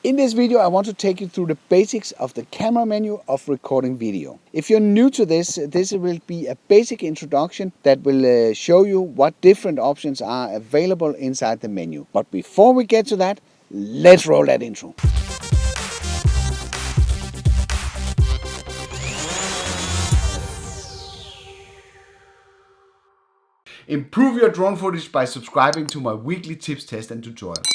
In this video, I want to take you through the basics of the camera menu of recording video. If you're new to this will be a basic introduction that will show you what different options are available inside the menu. But before we get to that, let's roll that intro. Improve your drone footage by subscribing to my weekly tips, tests and tutorials.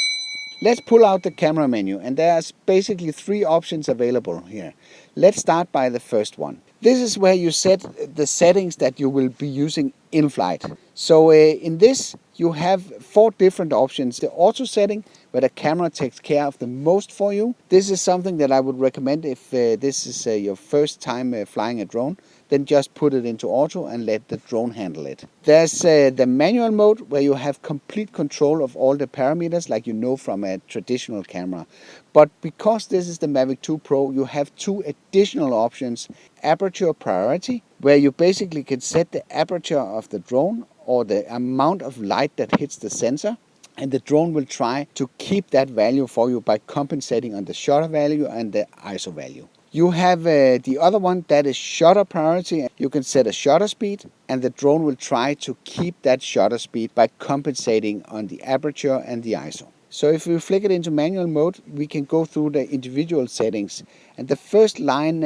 Let's pull out the camera menu, and there's basically three options available here. Let's start by the first one. This is where you set the settings that you will be using in flight. So in this you have four different options. The auto setting, where the camera takes care of the most for you. This is something that I would recommend if this is your first time flying a drone. Then just put it into auto and let the drone handle it. There's the manual mode, where you have complete control of all the parameters like you know from a traditional camera. But because this is the Mavic 2 Pro, you have two additional options. Aperture Priority, where you basically can set the aperture of the drone or the amount of light that hits the sensor. And the drone will try to keep that value for you by compensating on the shutter value and the ISO value. You have the other one, that is shutter priority. You can set a shutter speed and the drone will try to keep that shutter speed by compensating on the aperture and the ISO. So if we flick it into manual mode, we can go through the individual settings. And the first line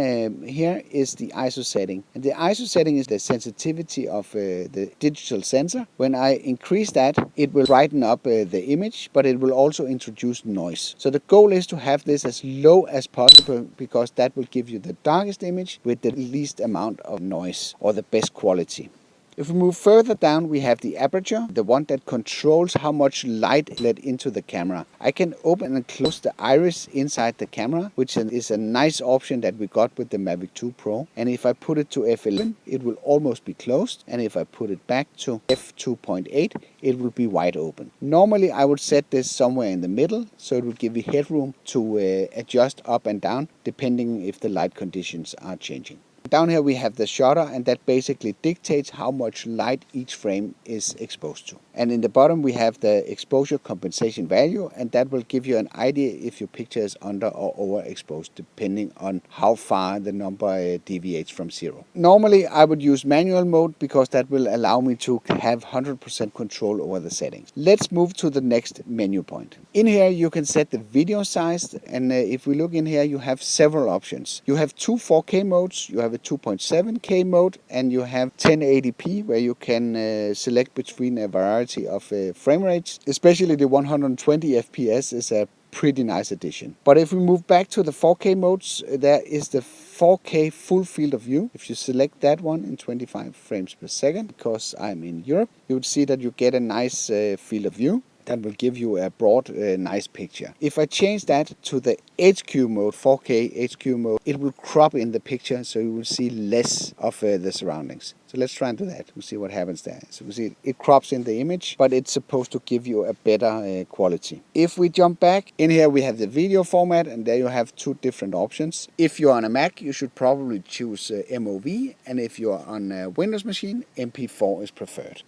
here is the ISO setting. And the ISO setting is the sensitivity of the digital sensor. When I increase that, it will brighten up the image, but it will also introduce noise. So the goal is to have this as low as possible, because that will give you the darkest image with the least amount of noise or the best quality. If we move further down, we have the aperture, the one that controls how much light let into the camera. I can open and close the iris inside the camera, which is a nice option that we got with the Mavic 2 Pro. And if I put it to f11, it will almost be closed. And if I put it back to f2.8, it will be wide open. Normally, I would set this somewhere in the middle, so it will give you headroom to adjust up and down, depending if the light conditions are changing. Down here we have the shutter, and that basically dictates how much light each frame is exposed to. And in the bottom we have the exposure compensation value, and that will give you an idea if your picture is under or overexposed, depending on how far the number deviates from zero. Normally I would use manual mode, because that will allow me to have 100% control over the settings. Let's move to the next menu point. In here you can set the video size, and if we look in here, you have several options. You have two 4K modes, you have a 2.7K mode, and you have 1080p, where you can select between a variety of frame rates. Especially the 120 FPS is a pretty nice addition. But if we move back to the 4K modes, there is the 4K full field of view. If you select that one in 25 frames per second, because I'm in Europe, you would see that you get a nice field of view. That will give you a broad, nice picture. If I change that to the HQ mode, 4K HQ mode, it will crop in the picture, so you will see less of the surroundings. So let's try and do that. We'll see what happens there. So we see it crops in the image, but it's supposed to give you a better quality. If we jump back, in here we have the video format, and there you have two different options. If you're on a Mac, you should probably choose MOV, and if you're on a Windows machine, MP4 is preferred.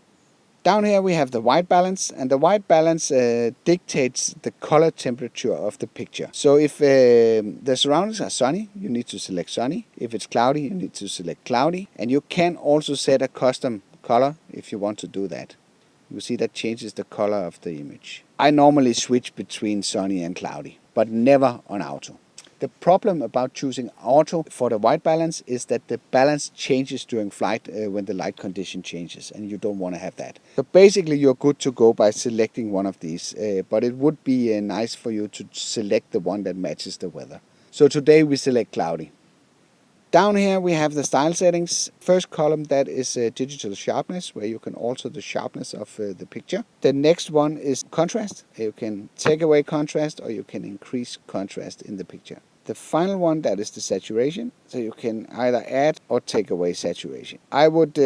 Down here we have the white balance, and the white balance dictates the color temperature of the picture. So if the surroundings are sunny, you need to select sunny. If it's cloudy, you need to select cloudy. And you can also set a custom color if you want to do that. You see that changes the color of the image. I normally switch between sunny and cloudy, but never on auto. The problem about choosing auto for the white balance is that the balance changes during flight when the light condition changes, and you don't want to have that. So basically you're good to go by selecting one of these, but it would be nice for you to select the one that matches the weather. So today we select cloudy. Down here we have the style settings. First column, that is digital sharpness, where you can alter the sharpness of the picture. The next one is contrast. You can take away contrast or you can increase contrast in the picture. the final one, that is the saturation. So you can either add or take away saturation. I would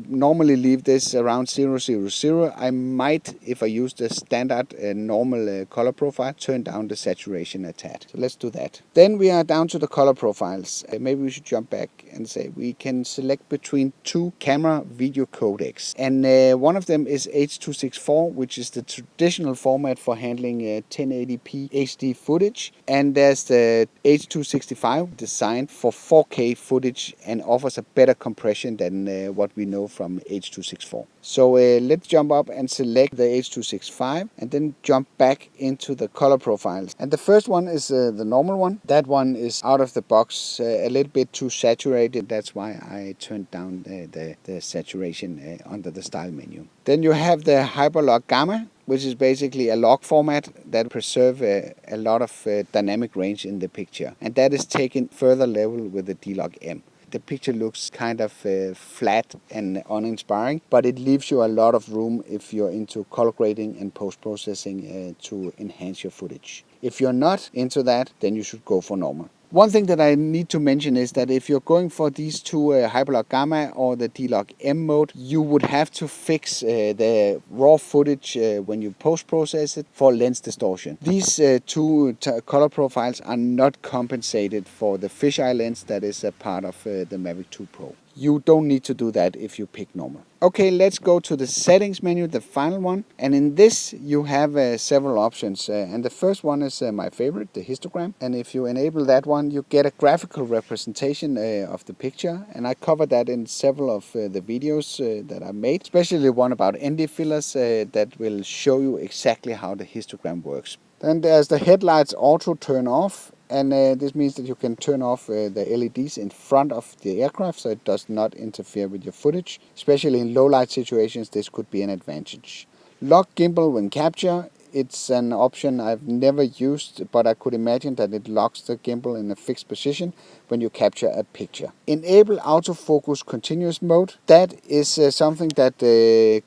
normally leave this around 000. I might, if I use the standard normal color profile, turn down the saturation a tad. So let's do that. Then we are down to the color profiles. Maybe we should jump back and say we can select between two camera video codecs. And one of them is H.264, which is the traditional format for handling 1080p HD footage. And there's the H.265, designed for 4K footage and offers a better compression than what we know from H.264. So let's jump up and select the H.265 and then jump back into the color profiles. And the first one is the normal one. That one is out of the box a little bit too saturated. That's why I turned down the saturation under the style menu. Then you have the Hyperlog Gamma, which is basically a log format that preserves a lot of dynamic range in the picture. And that is taken further level with the D-Log M. The picture looks kind of flat and uninspiring, but it leaves you a lot of room if you're into color grading and post-processing to enhance your footage. If you're not into that, then you should go for normal. One thing that I need to mention is that if you're going for these two Hyperlog Gamma or the D-Log M mode, you would have to fix the raw footage when you post-process it for lens distortion. These two color profiles are not compensated for the fisheye lens that is a part of the Mavic 2 Pro. You don't need to do that if you pick normal. Okay, let's go to the settings menu, the final one. And in this, you have several options. And the first one is my favorite, the histogram. And if you enable that one, you get a graphical representation of the picture. And I covered that in several of the videos that I made, especially one about ND fillers that will show you exactly how the histogram works. Then there's the headlights auto turn off. And this means that you can turn off the LEDs in front of the aircraft so it does not interfere with your footage. Especially in low light situations, this could be an advantage. Lock gimbal when capture. It's an option I've never used, but I could imagine that it locks the gimbal in a fixed position when you capture a picture. Enable autofocus continuous mode. That is something that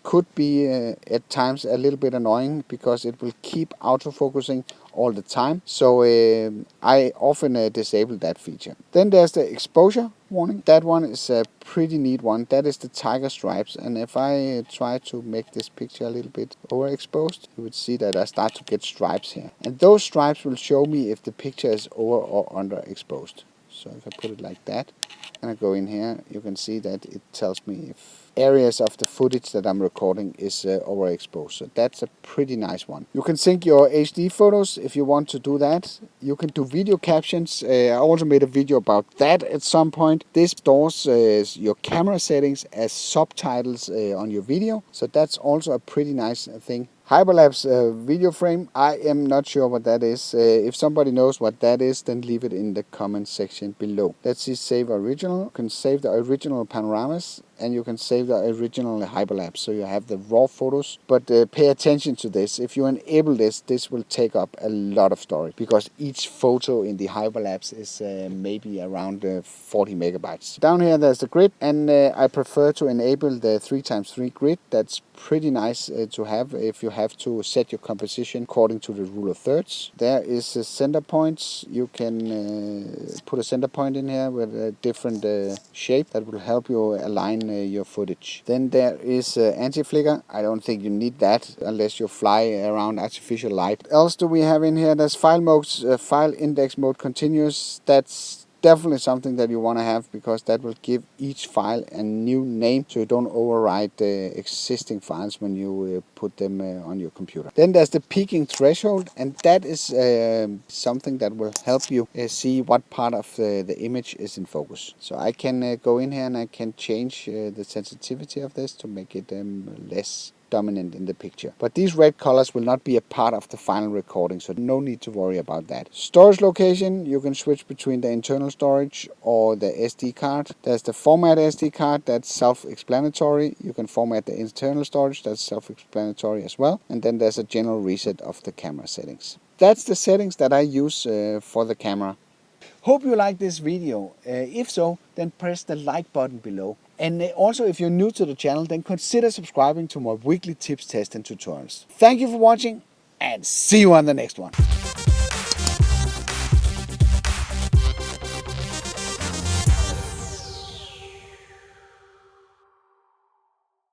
could be at times a little bit annoying because it will keep autofocusing all the time. So I often disable that feature. Then there's the exposure warning. That one is a pretty neat one. That is the tiger stripes. And if I try to make this picture a little bit overexposed, you would see that I start to get stripes here. And those stripes will show me if the picture is over or underexposed. So if I put it like that and I go in here, you can see that it tells me if areas of the footage that I'm recording is overexposed. So that's a pretty nice one. You can sync your HD photos if you want to do that. You can do video captions. I also made a video about that at some point. This stores your camera settings as subtitles on your video. So that's also a pretty nice thing. Hyperlapse video frame, I am not sure what that is. If somebody knows what that is, then leave it in the comment section below. Let's see, save original. You can save the original panoramas and you can save the original hyperlapse. So you have the raw photos, but pay attention to this. If you enable this, this will take up a lot of storage because each photo in the hyperlapse is maybe around 40 megabytes. Down here there's the grid, and I prefer to enable the 3x3 grid. That's pretty nice to have if you have to set your composition according to the rule of thirds. There is center points. You can put a center point in here with a different shape that will help you align your footage. Then there is anti-flicker. I don't think you need that unless you fly around artificial light. What else do we have in here? There's file modes, file index mode continuous. That's definitely something that you want to have because that will give each file a new name so you don't override the existing files when you put them on your computer. Then there's the peaking threshold, and that is something that will help you see what part of the image is in focus. So I can go in here and I can change the sensitivity of this to make it less dominant in the picture. But these red colors will not be a part of the final recording, so no need to worry about that. Storage location, you can switch between the internal storage or the SD card. There's the format SD card, that's self-explanatory. You can format the internal storage, that's self-explanatory as well. And then there's a general reset of the camera settings. That's the settings that I use for the camera. Hope you like this video. If so, then press the like button below. And also, if you're new to the channel, then consider subscribing to my weekly tips, tests, and tutorials. Thank you for watching, and see you on the next one.